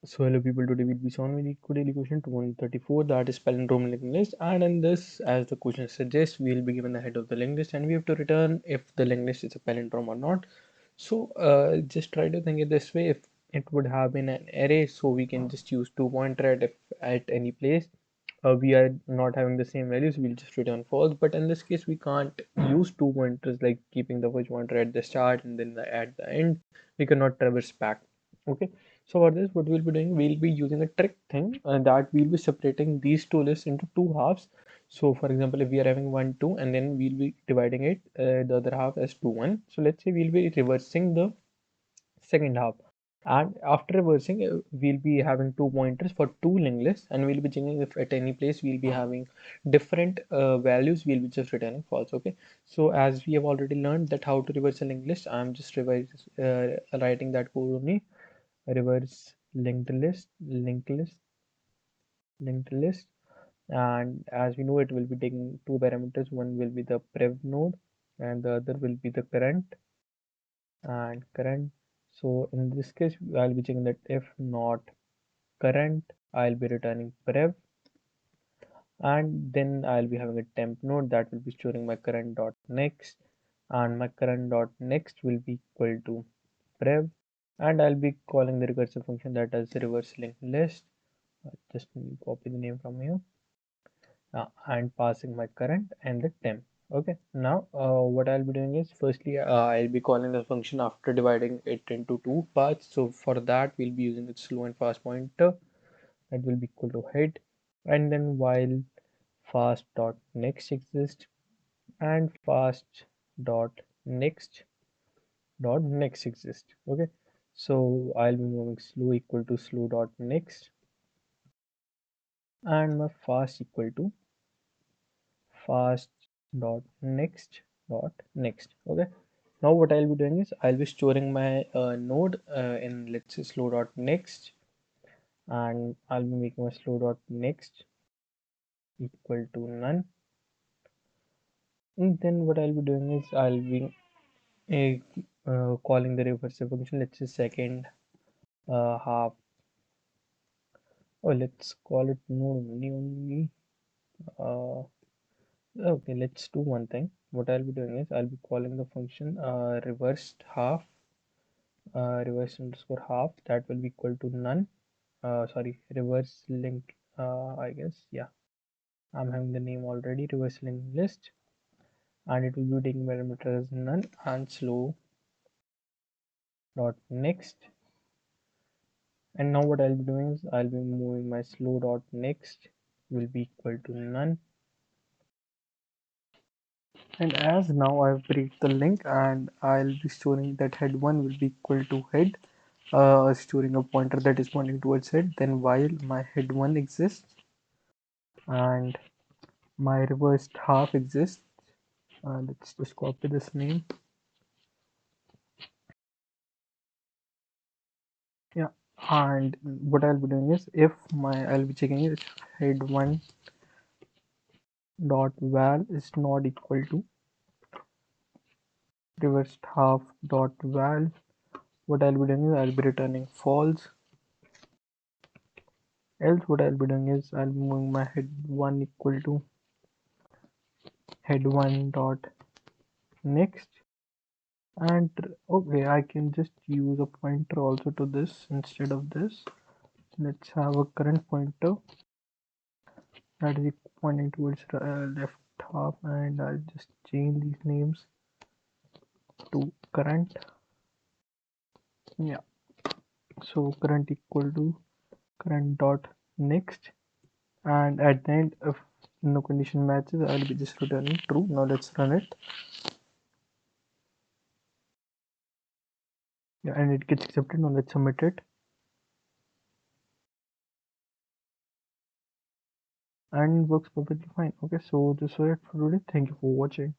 So hello people, today we'll be solving LeetCode daily question 234, that is Palindrome Linked List, and in this, as the question suggests, we'll be given the head of the linked list and we have to return if the linked list is a palindrome or not. So just try to think it this way: if it would have been an array, so we can just use two pointer at any place. We are not having the same values, we'll just return false. But in this case, we can't use two pointers, like keeping the first pointer at the start and then at the end. We cannot traverse back. Okay, so for this, what we'll be doing, we'll be using a trick thing, that we'll be separating these two lists into two halves. So for example, if we are having 1 2 and then we'll be dividing it, the other half as 2 1. So let's say we'll be reversing the second half, and after reversing, we'll be having two pointers for two linked lists, and we'll be checking if at any place we'll be having different values, we'll be just returning false. Okay, so as we have already learned that how to reverse a linked list, I'm just writing that code only. Reverse linked list, and as we know, it will be taking two parameters. One will be the prev node and the other will be the current. So in this case, I'll be checking that if not current, I'll be returning prev, and then I'll be having a temp node that will be storing my current dot next, and my current dot next will be equal to prev, and I'll be calling the recursive function that is reverse linked list. Just copy the name from here, and passing my current and the temp. Okay, now what I'll be doing is, firstly I'll be calling the function after dividing it into two parts. So for that, we'll be using the slow and fast pointer that will be equal to head, and then while fast dot next exists and fast dot next exists. Okay, so I'll be moving slow equal to slow dot next, and my fast equal to fast dot next. Okay, now what I'll be doing is, I'll be storing my node in, let's say, slow dot next, and I'll be making my slow dot next equal to none. And then what I'll be doing is, I'll be calling the recursive function, let's say second half, or let's call it node only. uh, okay, let's do one thing. What I'll be doing is, I'll be calling the function reversed half, reverse underscore half, that will be equal to none. Sorry, reverse link, I guess, yeah, I'm having the name already, reverse linked list, and it will be taking parameter as none and slow dot next. And now what I'll be doing is, I'll be moving my slow dot next will be equal to none, and as now I've break the link, and I'll be storing that head1 will be equal to head, storing a pointer that is pointing towards head. Then while my head1 exists and my reversed half exists, let's just copy this name. Yeah, and what I'll be doing is, if I'll be checking if head1 dot val is not equal to reversed half dot val, what I'll be doing is, I'll be returning false. Else what I'll be doing is, I'll be moving my head1 equal to head1 dot next, and okay, I can just use a pointer also to this instead of this. Let's have a current pointer that is pointing towards left half, and I'll just change these names to current. Yeah, so current equal to current dot next, and at the end, if no condition matches, I'll be just returning true. Now let's run it. Yeah, and it gets accepted. Now let's submit it, and works perfectly fine. Okay, so this was it for today. Thank you for watching.